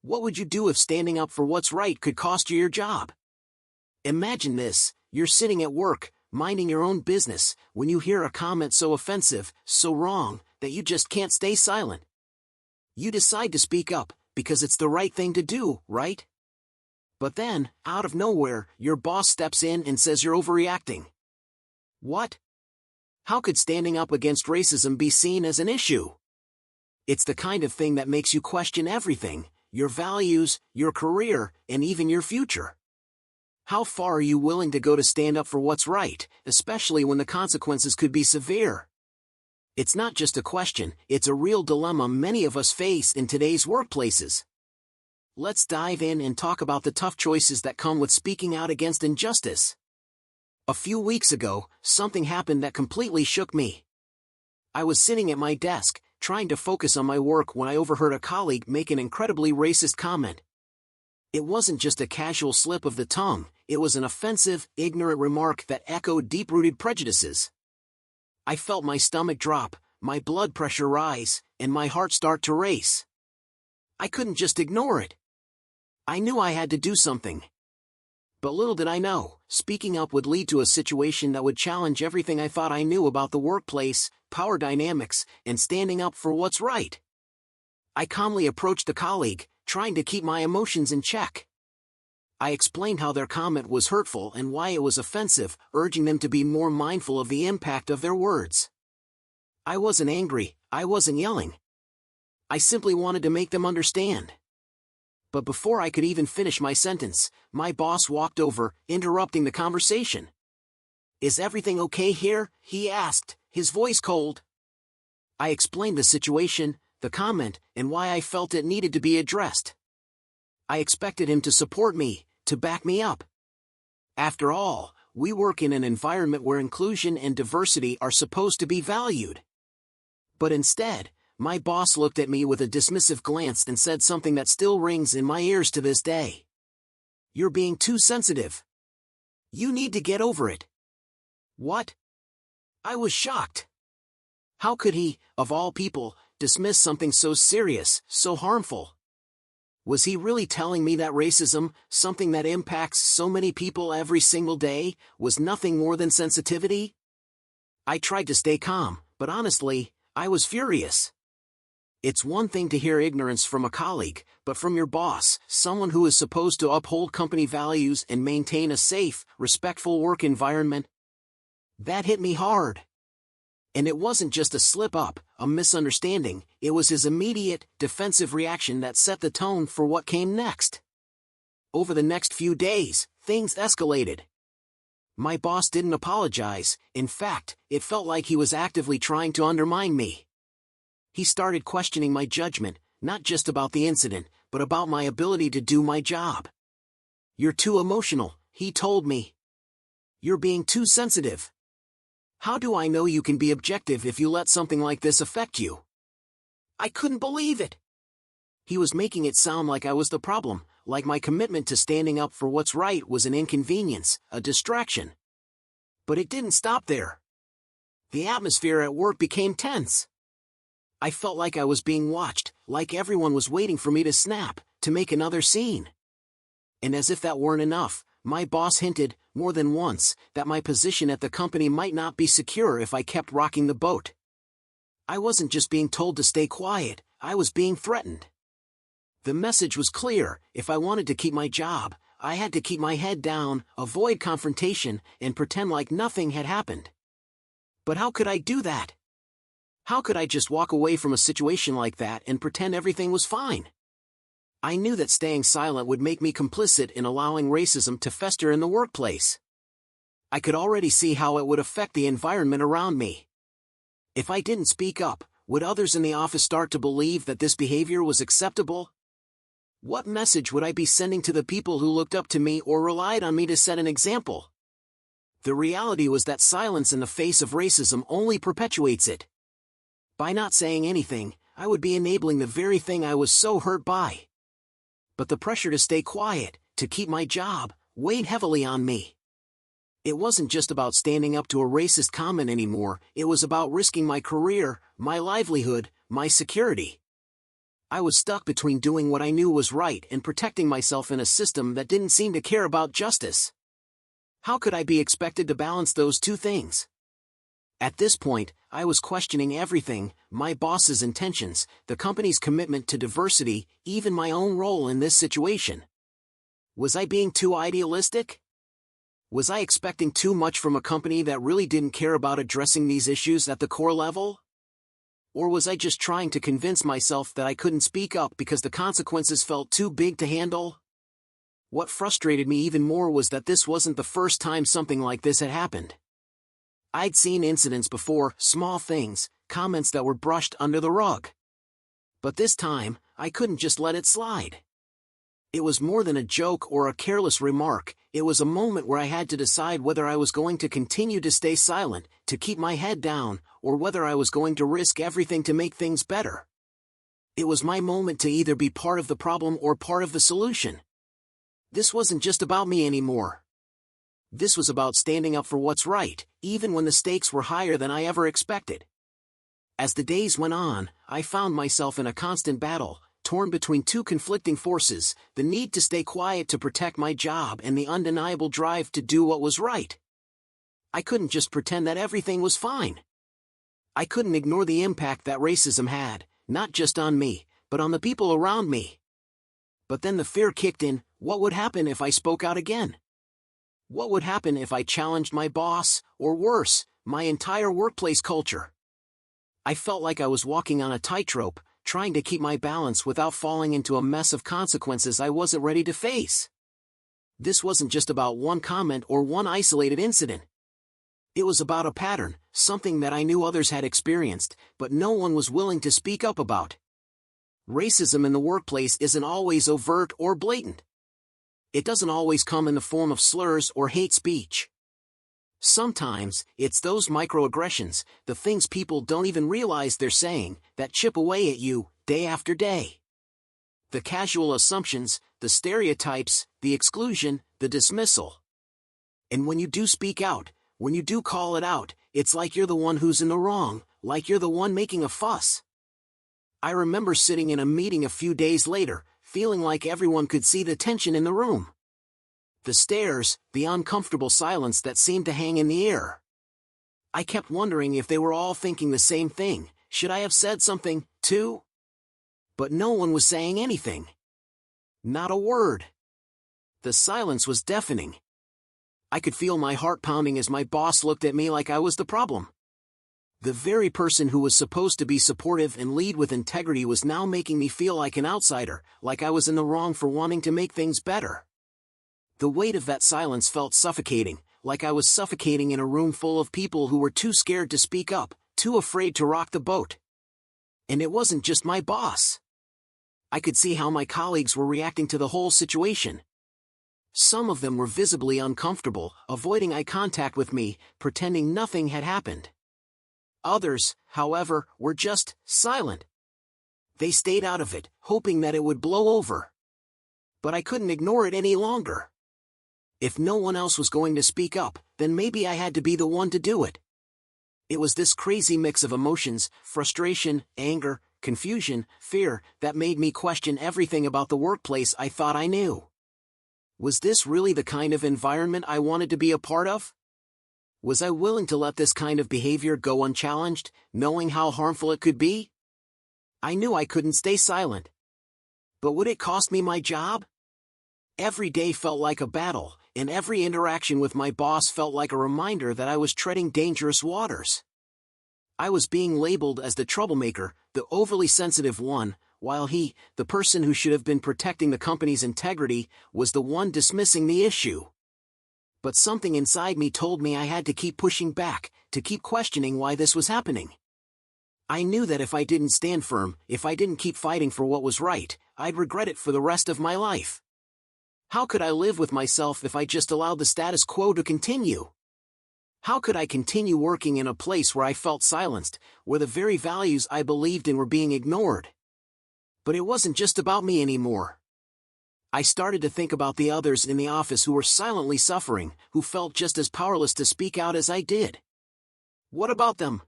What would you do if standing up for what's right could cost you your job? Imagine this: you're sitting at work, minding your own business, when you hear a comment so offensive, so wrong, that you just can't stay silent. You decide to speak up, because it's the right thing to do, right? But then, out of nowhere, your boss steps in and says you're overreacting. What? How could standing up against racism be seen as an issue? It's the kind of thing that makes you question everything: your values, your career, and even your future. How far are you willing to go to stand up for what's right, especially when the consequences could be severe? It's not just a question, it's a real dilemma many of us face in today's workplaces. Let's dive in and talk about the tough choices that come with speaking out against injustice. A few weeks ago, something happened that completely shook me. I was sitting at my desk, trying to focus on my work, when I overheard a colleague make an incredibly racist comment. It wasn't just a casual slip of the tongue, it was an offensive, ignorant remark that echoed deep-rooted prejudices. I felt my stomach drop, my blood pressure rise, and my heart start to race. I couldn't just ignore it. I knew I had to do something. But little did I know, speaking up would lead to a situation that would challenge everything I thought I knew about the workplace, power dynamics, and standing up for what's right. I calmly approached a colleague, trying to keep my emotions in check. I explained how their comment was hurtful and why it was offensive, urging them to be more mindful of the impact of their words. I wasn't angry, I wasn't yelling. I simply wanted to make them understand. But before I could even finish my sentence, my boss walked over, interrupting the conversation. "Is everything okay here?" he asked, his voice cold. I explained the situation, the comment, and why I felt it needed to be addressed. I expected him to support me, to back me up. After all, we work in an environment where inclusion and diversity are supposed to be valued. But instead, my boss looked at me with a dismissive glance and said something that still rings in my ears to this day. "You're being too sensitive. You need to get over it." What? I was shocked. How could he, of all people, dismiss something so serious, so harmful? Was he really telling me that racism, something that impacts so many people every single day, was nothing more than sensitivity? I tried to stay calm, but honestly, I was furious. It's one thing to hear ignorance from a colleague, but from your boss, someone who is supposed to uphold company values and maintain a safe, respectful work environment. That hit me hard. And it wasn't just a slip-up, a misunderstanding, it was his immediate, defensive reaction that set the tone for what came next. Over the next few days, things escalated. My boss didn't apologize; in fact, it felt like he was actively trying to undermine me. He started questioning my judgment, not just about the incident, but about my ability to do my job. "You're too emotional," he told me. "You're being too sensitive. How do I know you can be objective if you let something like this affect you?" I couldn't believe it. He was making it sound like I was the problem, like my commitment to standing up for what's right was an inconvenience, a distraction. But it didn't stop there. The atmosphere at work became tense. I felt like I was being watched, like everyone was waiting for me to snap, to make another scene. And as if that weren't enough, my boss hinted, more than once, that my position at the company might not be secure if I kept rocking the boat. I wasn't just being told to stay quiet, I was being threatened. The message was clear: if I wanted to keep my job, I had to keep my head down, avoid confrontation, and pretend like nothing had happened. But how could I do that? How could I just walk away from a situation like that and pretend everything was fine? I knew that staying silent would make me complicit in allowing racism to fester in the workplace. I could already see how it would affect the environment around me. If I didn't speak up, would others in the office start to believe that this behavior was acceptable? What message would I be sending to the people who looked up to me or relied on me to set an example? The reality was that silence in the face of racism only perpetuates it. By not saying anything, I would be enabling the very thing I was so hurt by. But the pressure to stay quiet, to keep my job, weighed heavily on me. It wasn't just about standing up to a racist comment anymore, it was about risking my career, my livelihood, my security. I was stuck between doing what I knew was right and protecting myself in a system that didn't seem to care about justice. How could I be expected to balance those two things? At this point, I was questioning everything: my boss's intentions, the company's commitment to diversity, even my own role in this situation. Was I being too idealistic? Was I expecting too much from a company that really didn't care about addressing these issues at the core level? Or was I just trying to convince myself that I couldn't speak up because the consequences felt too big to handle? What frustrated me even more was that this wasn't the first time something like this had happened. I'd seen incidents before, small things, comments that were brushed under the rug. But this time, I couldn't just let it slide. It was more than a joke or a careless remark. It was a moment where I had to decide whether I was going to continue to stay silent, to keep my head down, or whether I was going to risk everything to make things better. It was my moment to either be part of the problem or part of the solution. This wasn't just about me anymore. This was about standing up for what's right, even when the stakes were higher than I ever expected. As the days went on, I found myself in a constant battle, torn between two conflicting forces: the need to stay quiet to protect my job and the undeniable drive to do what was right. I couldn't just pretend that everything was fine. I couldn't ignore the impact that racism had, not just on me, but on the people around me. But then the fear kicked in: what would happen if I spoke out again? What would happen if I challenged my boss, or worse, my entire workplace culture? I felt like I was walking on a tightrope, trying to keep my balance without falling into a mess of consequences I wasn't ready to face. This wasn't just about one comment or one isolated incident. It was about a pattern, something that I knew others had experienced, but no one was willing to speak up about. Racism in the workplace isn't always overt or blatant. It doesn't always come in the form of slurs or hate speech. Sometimes, it's those microaggressions, the things people don't even realize they're saying, that chip away at you, day after day. The casual assumptions, the stereotypes, the exclusion, the dismissal. And when you do speak out, when you do call it out, it's like you're the one who's in the wrong, like you're the one making a fuss. I remember sitting in a meeting a few days later, feeling like everyone could see the tension in the room. The stares, the uncomfortable silence that seemed to hang in the air. I kept wondering if they were all thinking the same thing: should I have said something, too? But no one was saying anything. Not a word. The silence was deafening. I could feel my heart pounding as my boss looked at me like I was the problem. The very person who was supposed to be supportive and lead with integrity was now making me feel like an outsider, like I was in the wrong for wanting to make things better. The weight of that silence felt suffocating, like I was suffocating in a room full of people who were too scared to speak up, too afraid to rock the boat. And it wasn't just my boss. I could see how my colleagues were reacting to the whole situation. Some of them were visibly uncomfortable, avoiding eye contact with me, pretending nothing had happened. Others, however, were just silent. They stayed out of it, hoping that it would blow over. But I couldn't ignore it any longer. If no one else was going to speak up, then maybe I had to be the one to do it. It was this crazy mix of emotions, frustration, anger, confusion, fear, that made me question everything about the workplace I thought I knew. Was this really the kind of environment I wanted to be a part of? Was I willing to let this kind of behavior go unchallenged, knowing how harmful it could be? I knew I couldn't stay silent. But would it cost me my job? Every day felt like a battle, and every interaction with my boss felt like a reminder that I was treading dangerous waters. I was being labeled as the troublemaker, the overly sensitive one, while he, the person who should have been protecting the company's integrity, was the one dismissing the issue. But something inside me told me I had to keep pushing back, to keep questioning why this was happening. I knew that if I didn't stand firm, if I didn't keep fighting for what was right, I'd regret it for the rest of my life. How could I live with myself if I just allowed the status quo to continue? How could I continue working in a place where I felt silenced, where the very values I believed in were being ignored? But it wasn't just about me anymore. I started to think about the others in the office who were silently suffering, who felt just as powerless to speak out as I did. What about them?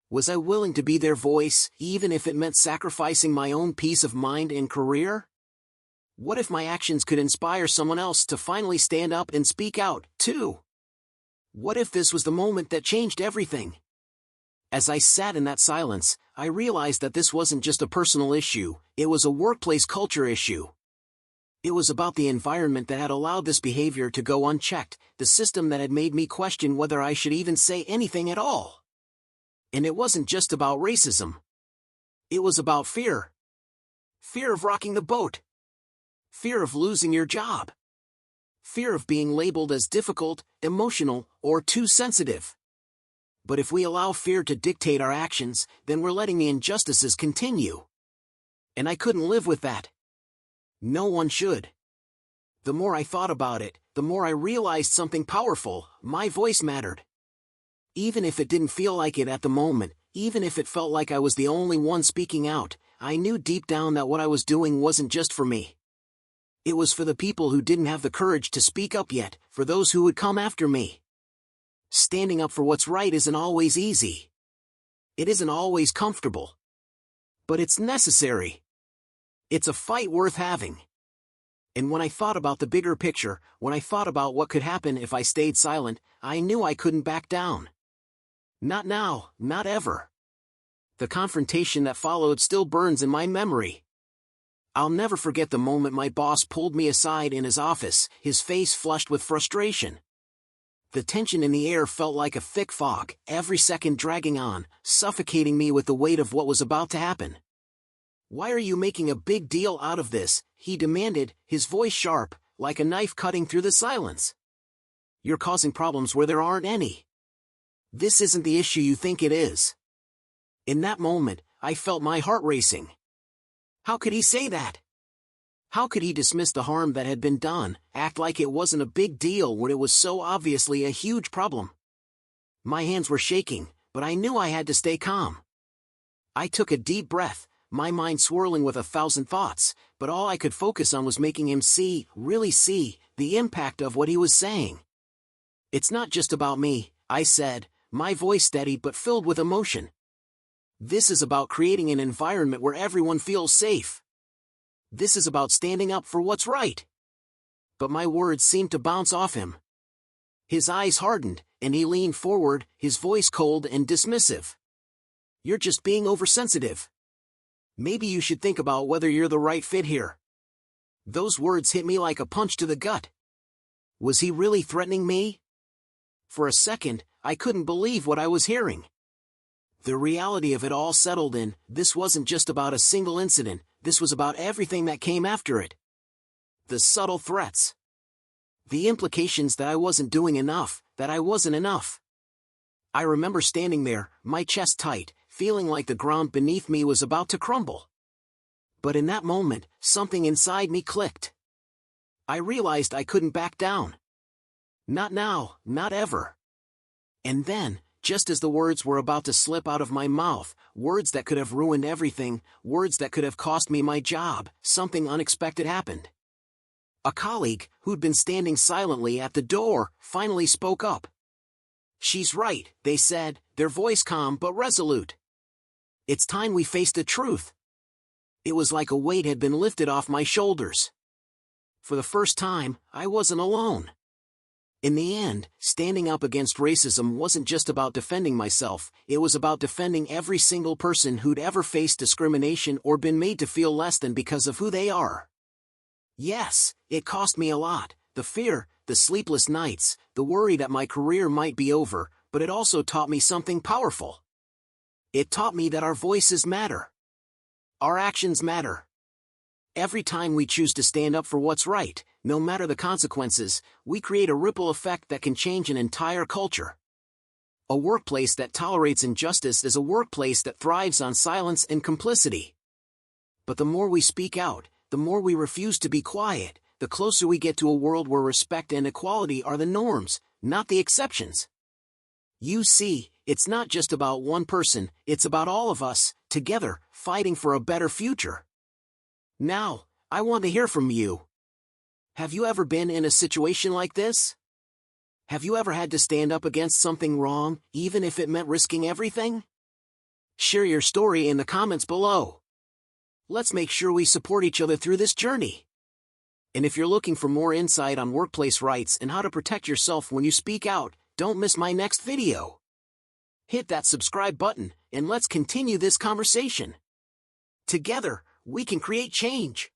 Was I willing to be their voice, even if it meant sacrificing my own peace of mind and career? What if my actions could inspire someone else to finally stand up and speak out, too? What if this was the moment that changed everything? As I sat in that silence, I realized that this wasn't just a personal issue, it was a workplace culture issue. It was about the environment that had allowed this behavior to go unchecked, the system that had made me question whether I should even say anything at all. And it wasn't just about racism. It was about fear. Fear of rocking the boat. Fear of losing your job. Fear of being labeled as difficult, emotional, or too sensitive. But if we allow fear to dictate our actions, then we're letting the injustices continue. And I couldn't live with that. No one should. The more I thought about it, the more I realized something powerful: my voice mattered. Even if it didn't feel like it at the moment, even if it felt like I was the only one speaking out, I knew deep down that what I was doing wasn't just for me. It was for the people who didn't have the courage to speak up yet, for those who would come after me. Standing up for what's right isn't always easy. It isn't always comfortable. But it's necessary. It's a fight worth having. And when I thought about the bigger picture, when I thought about what could happen if I stayed silent, I knew I couldn't back down. Not now, not ever. The confrontation that followed still burns in my memory. I'll never forget the moment my boss pulled me aside in his office, his face flushed with frustration. The tension in the air felt like a thick fog, every second dragging on, suffocating me with the weight of what was about to happen. "Why are you making a big deal out of this?" he demanded, his voice sharp, like a knife cutting through the silence. "You're causing problems where there aren't any. This isn't the issue you think it is." In that moment, I felt my heart racing. How could he say that? How could he dismiss the harm that had been done, act like it wasn't a big deal when it was so obviously a huge problem? My hands were shaking, but I knew I had to stay calm. I took a deep breath, my mind swirling with 1,000 thoughts, but all I could focus on was making him see, really see, the impact of what he was saying. "It's not just about me," I said, my voice steady but filled with emotion. "This is about creating an environment where everyone feels safe. This is about standing up for what's right." But my words seemed to bounce off him. His eyes hardened, and he leaned forward, his voice cold and dismissive. "You're just being oversensitive. Maybe you should think about whether you're the right fit here." Those words hit me like a punch to the gut. Was he really threatening me? For a second, I couldn't believe what I was hearing. The reality of it all settled in. This wasn't just about a single incident, this was about everything that came after it. The subtle threats. The implications that I wasn't doing enough, that I wasn't enough. I remember standing there, my chest tight, feeling like the ground beneath me was about to crumble. But in that moment, something inside me clicked. I realized I couldn't back down. Not now, not ever. And then, just as the words were about to slip out of my mouth, words that could have ruined everything, words that could have cost me my job, something unexpected happened. A colleague, who'd been standing silently at the door, finally spoke up. "She's right," they said, their voice calm but resolute. "It's time we faced the truth." It was like a weight had been lifted off my shoulders. For the first time, I wasn't alone. In the end, standing up against racism wasn't just about defending myself, it was about defending every single person who'd ever faced discrimination or been made to feel less than because of who they are. Yes, it cost me a lot, the fear, the sleepless nights, the worry that my career might be over, but it also taught me something powerful. It taught me that our voices matter. Our actions matter. Every time we choose to stand up for what's right, no matter the consequences, we create a ripple effect that can change an entire culture. A workplace that tolerates injustice is a workplace that thrives on silence and complicity. But the more we speak out, the more we refuse to be quiet, the closer we get to a world where respect and equality are the norms, not the exceptions. You see, it's not just about one person, it's about all of us, together, fighting for a better future. Now, I want to hear from you. Have you ever been in a situation like this? Have you ever had to stand up against something wrong, even if it meant risking everything? Share your story in the comments below. Let's make sure we support each other through this journey. And if you're looking for more insight on workplace rights and how to protect yourself when you speak out, don't miss my next video. Hit that subscribe button, and let's continue this conversation. Together, we can create change.